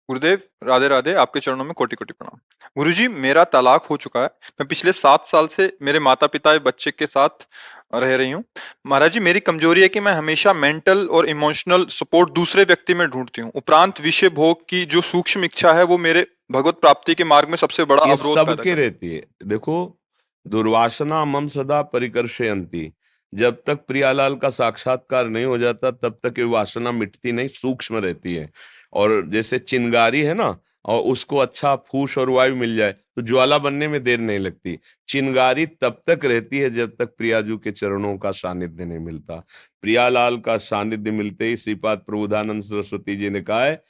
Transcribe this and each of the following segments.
गुरुदेव, राधे राधे। आपके चरणों में कोटि कोटि प्रणाम। गुरुजी, मेरा तलाक हो चुका है। मैं पिछले 7 साल से मेरे माता पिता या बच्चे के साथ रह रही हूँ। महाराज जी, मेरी कमजोरी है कि मैं हमेशा मेंटल और इमोशनल सपोर्ट दूसरे व्यक्ति में ढूंढती हूँ। उपरांत विषय भोग की जो सूक्ष्म इच्छा है वो मेरे भगवत प्राप्ति के मार्ग में सबसे बड़ा ये अवरोध पैदा सबके कर रही रहती है। देखो, दुर्वासना मम सदा परिकर्षयन्ति। जब तक प्रियालाल का साक्षात्कार नहीं हो जाता तब तक ये वासना मिटती नहीं, सूक्ष्म रहती है। और जैसे चिंगारी है ना, और उसको अच्छा फूस और वायु मिल जाए तो ज्वाला बनने में देर नहीं लगती। चिंगारी तब तक रहती है जब तक प्रियाजू के चरणों का सानिध्य नहीं मिलता। प्रियालाल का सानिध्य मिलते ही श्रीपाद प्रबोधानंद सरस्वती जी ने कहा है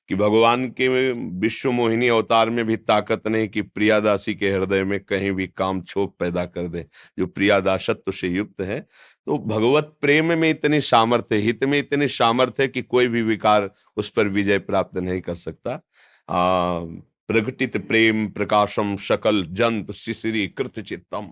कि भगवान के विश्व मोहिनी अवतार में भी ताकत नहीं कि प्रियादासी के हृदय में कहीं भी काम क्षोभ पैदा कर दे, जो प्रियादासत्व से युक्त है। तो भगवत प्रेम में इतनी सामर्थ्य, हित में इतनी सामर्थ्य है कि कोई भी विकार उस पर विजय प्राप्त नहीं कर सकता। प्रकटित प्रेम प्रकाशम सकल जंत शिशिरी कृत चित्तम।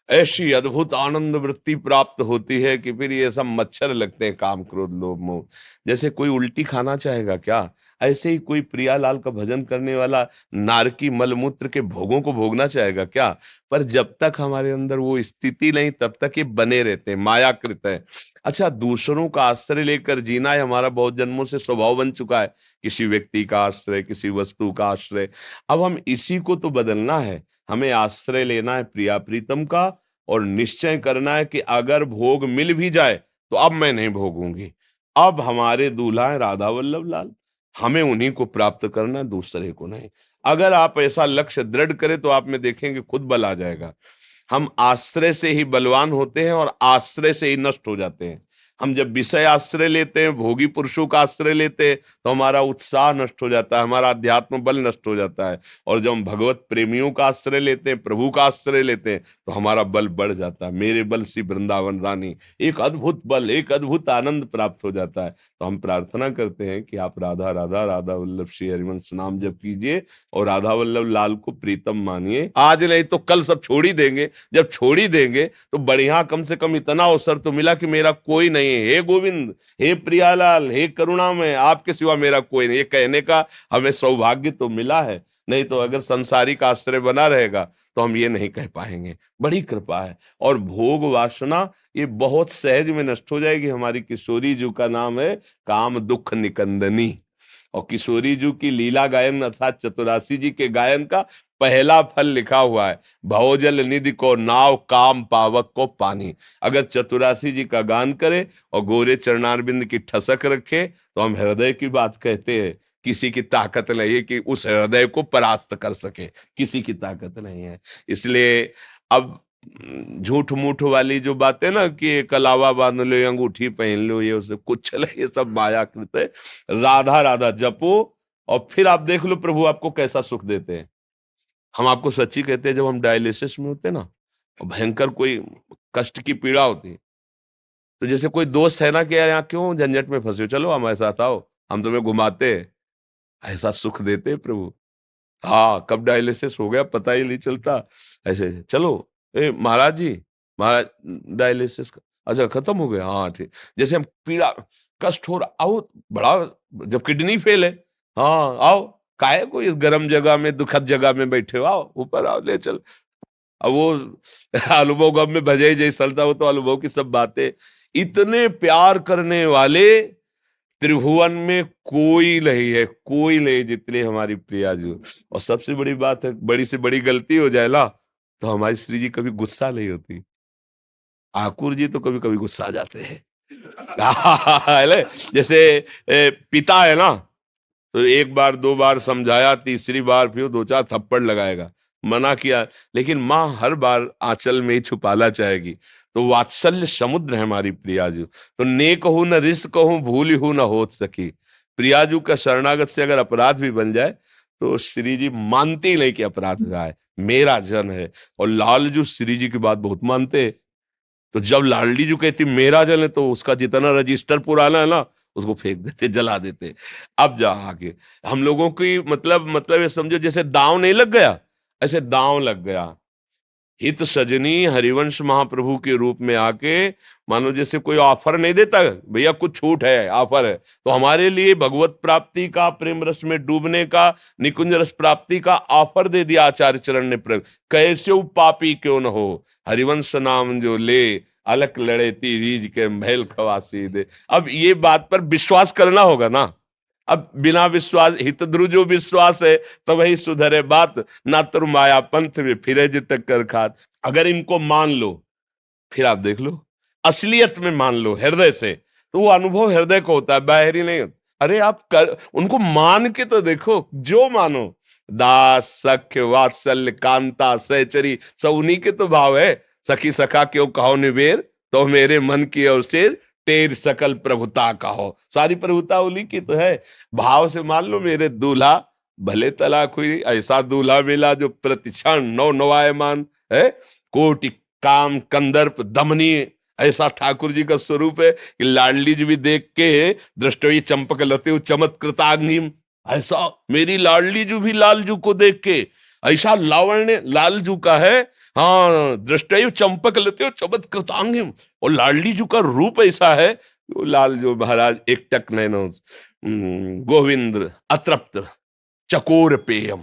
ऐसी अद्भुत आनंद वृत्ति प्राप्त होती है कि फिर ये सब मच्छर लगते हैं, काम क्रोध लोभ मोह। जैसे कोई उल्टी खाना चाहेगा क्या, ऐसे ही कोई प्रियालाल का भजन करने वाला नारकी मलमूत्र के भोगों को भोगना चाहेगा क्या। पर जब तक हमारे अंदर वो स्थिति नहीं तब तक ये बने रहते हैं, मायाकृत है। अच्छा, दूसरों का आश्रय लेकर जीना है हमारा बहुत जन्मों से स्वभाव बन चुका है। किसी व्यक्ति का आश्रय, किसी वस्तु का आश्रय। अब हम इसी को तो बदलना है। हमें आश्रय लेना है प्रिया प्रीतम का, और निश्चय करना है कि अगर भोग मिल भी जाए तो अब मैं नहीं भोगूंगी। अब हमारे दूल्हा है राधा वल्लभ लाल, हमें उन्हीं को प्राप्त करना है, दूसरे को नहीं। अगर आप ऐसा लक्ष्य दृढ़ करें तो आप में देखेंगे खुद बल आ जाएगा। हम आश्रय से ही बलवान होते हैं और आश्रय से ही नष्ट हो जाते हैं। हम जब विषय आश्रय लेते हैं, भोगी पुरुषों का आश्रय लेते हैं, तो हमारा उत्साह नष्ट हो जाता है, हमारा अध्यात्म बल नष्ट हो जाता है। और जब हम भगवत प्रेमियों का आश्रय लेते हैं, प्रभु का आश्रय लेते हैं, तो हमारा बल बढ़ जाता है। मेरे बल सी वृंदावन रानी, एक अद्भुत बल, एक अद्भुत आनंद प्राप्त हो जाता है। तो हम प्रार्थना करते हैं कि आप राधा राधा राधा वल्लभ श्री हरिवंश नाम जप कीजिए और राधा वल्लभ लाल को प्रीतम मानिए। आज नहीं तो कल सब छोड़ ही देंगे। जब छोड़ ही देंगे तो बढ़िया, कम से कम इतना अवसर तो मिला कि मेरा कोई नहीं है, हे गोविंद, हे प्रियालाल, हे करुणामय, आपके सिवा मेरा कोई नहीं, ये कहने का हमें सौभाग्य तो मिला है। नहीं तो अगर संसारिक आश्रय बना रहेगा तो हम ये नहीं कह पाएंगे। बड़ी कृपा है। और भोग वासना ये बहुत सहज में नष्ट हो जाएगी। हमारी किशोरी जी का नाम है काम दुख निकंदनी। और किशोरी जी की लीला गायन अर्थात चतुरासी जी के गायन का पहला फल लिखा हुआ है, भवजल निधि को नाव काम पावक को पानी। अगर चतुरासी जी का गान करे और गोरे चरणारविंद की ठसक रखे तो हम हृदय की बात कहते हैं। किसी की ताकत नहीं है कि उस हृदय को परास्त कर सके, किसी की ताकत नहीं है। इसलिए अब झूठ मूठ वाली जो बातें ना कि कलावा बांध लो, अंगूठी पहन लो, ये उसे कुछ चले, ये सब माया कृत है। राधा राधा जपो और फिर आप देख लो प्रभु आपको कैसा सुख देते हैं। हम आपको सच्ची कहते हैं, जब हम डायलिसिस में होते ना और भयंकर कोई कष्ट की पीड़ा होती है, तो जैसे कोई दोस्त है ना कि यार यहाँ क्यों झंझट में फंसे हो, चलो हमारे साथ आओ, हम तुम्हें घुमाते हैं। ऐसा सुख देते हैं प्रभु। हाँ, कब डायलिसिस हो गया पता ही नहीं चलता। ऐसे चलो, ए महाराज जी, महाराज डायलिसिस अच्छा खत्म हो गया, हाँ ठीक। जैसे हम पीड़ा कष्ट हो रहा, आओ बड़ा, जब किडनी फेल है, हाँ आओ, काहे को इस गर्म जगह में दुखद जगह में बैठे हो, आओ ऊपर आओ, ले चल। अब वो अनुभव गम में भजे जैसे चलता, वो तो अनुभव की सब बातें। इतने प्यार करने वाले त्रिभुवन में कोई नहीं है, कोई नहीं जितने हमारी प्रिया जी। और सबसे बड़ी बात है, बड़ी से बड़ी गलती हो जाए ना तो हमारी श्री जी कभी गुस्सा नहीं होती। ठाकुर जी तो कभी कभी गुस्सा आ जाते हैं। है ले? जैसे पिता है ना, तो एक बार दो बार समझाया, तीसरी बार फिर दो चार थप्पड़ लगाएगा, मना किया, लेकिन माँ हर बार आंचल में ही छुपाला चाहेगी। तो वात्सल्य समुद्र है हमारी प्रियाजू। तो नेक हूं न रिस्क हूं, भूली हूं न होत सकी। प्रियाजू का शरणागत से अगर अपराध भी बन जाए तो श्री जी मानती नहीं कि अपराध हुआ है, मेरा जन है। और लालजू श्री जी की बात बहुत मानते हैं। तो जब लाडली जी कहती मेरा जल है तो उसका जितना रजिस्टर पुराना है ना उसको फेंक देते, जला देते। अब जा आगे हम लोगों की मतलब ये समझो जैसे दांव नहीं लग गया, ऐसे दांव लग गया। हित सजनी हरिवंश महाप्रभु के रूप में आके, मानो जैसे कोई ऑफर नहीं देता, भैया कुछ छूट है, ऑफर है, तो हमारे लिए भगवत प्राप्ति का, प्रेम रस में डूबने का, निकुंज रस प्राप्ति का ऑफर दे दिया आचार्य चरण ने। प्रेम कैसे वो पापी क्यों न हो, हरिवंश नाम जो ले, अलक लड़ेती रीज के महल खवासी दे। अब ये बात पर विश्वास करना होगा ना। अब बिना विश्वास, हित ध्रुजो विश्वास है तो वही सुधरे बात, ना तुर माया पंथ में फिरे जो टक्कर खात। अगर इनको मान लो, फिर आप देख लो, असलियत में मान लो हृदय से, तो वो अनुभव हृदय को होता है, बाहरी नहीं होता। अरे आप कर, उनको मान के तो देखो, जो मानो, दास सख्य वात्सल्य कांता सहचरी, सब उन्हीं के तो भाव है। सखी सखा क्यों कहो निवेर, तो मेरे मन की ओर से तेर सकल प्रभुता कहो, सारी प्रभुता उन्हीं की तो है। भाव से मान लो, मेरे दूल्हा, भले तलाक हुई, ऐसा दूल्हा मिला जो प्रतिक्षण नौ नवायमान है, कोटि काम कंदर्प दमनीय, ऐसा ठाकुर जी का स्वरूप है कि लाडली जी भी देख के दृष्टि चंपक लते चमत्कृताग्निम, ऐसा मेरी लाडली जी भी लालजू को देख के ऐसा लावण्य लालजू का है। हाँ, दृष्टि चंपक लते चमत्कृतांगिम, और लाडली जी का रूप ऐसा है, वो लाल जो महाराज एक टक नैनो गोविंद अतृप्त चकोर पेयम,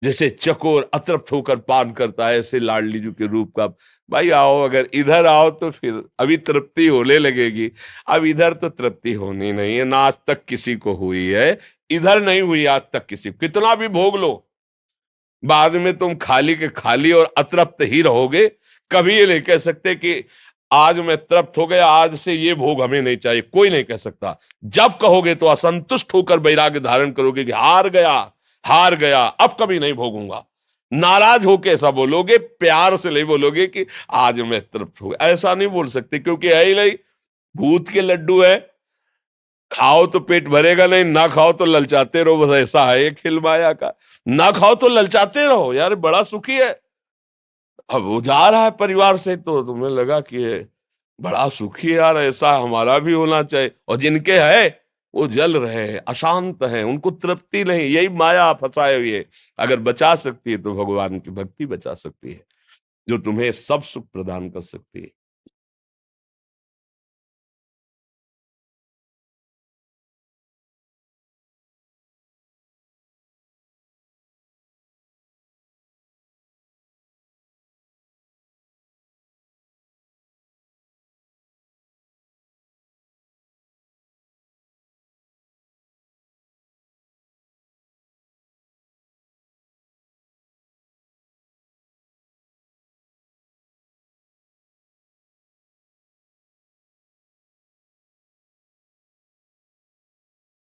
जैसे चकोर अतृप्त होकर पान करता है, ऐसे लाडली जी के रूप का। भाई आओ, अगर इधर आओ तो फिर अभी तृप्ति होने लगेगी। अब इधर तो तृप्ति होनी नहीं है ना, आज तक किसी को हुई है, इधर नहीं हुई आज तक किसी, कितना भी भोग लो, बाद में तुम खाली के खाली और अतृप्त ही रहोगे। कभी ये नहीं कह सकते कि आज मैं तृप्त हो गया, आज से ये भोग हमें नहीं चाहिए, कोई नहीं कह सकता। जब कहोगे तो असंतुष्ट होकर वैराग्य धारण करोगे कि हार गया, हार गया, अब कभी नहीं भोगूंगा। नाराज होके ऐसा बोलोगे, प्यार से नहीं बोलोगे कि आज मैं तृप्त हो गया, ऐसा नहीं बोल सकते, क्योंकि है ही नहीं। भूत के लड्डू है, खाओ तो पेट भरेगा नहीं, ना खाओ तो ललचाते रहो, बस ऐसा है खेल माया का। ना खाओ तो ललचाते रहो, यार बड़ा सुखी है। अब वो जा रहा है परिवार से, तो तुम्हें लगा कि ये बड़ा सुखी है यार, ऐसा हमारा भी होना चाहिए। और जिनके है वो जल रहे हैं, अशांत हैं, उनको तृप्ति नहीं, यही माया फंसाए हुई है। अगर बचा सकती है तो भगवान की भक्ति बचा सकती है, जो तुम्हें सब सुख प्रदान कर सकती है।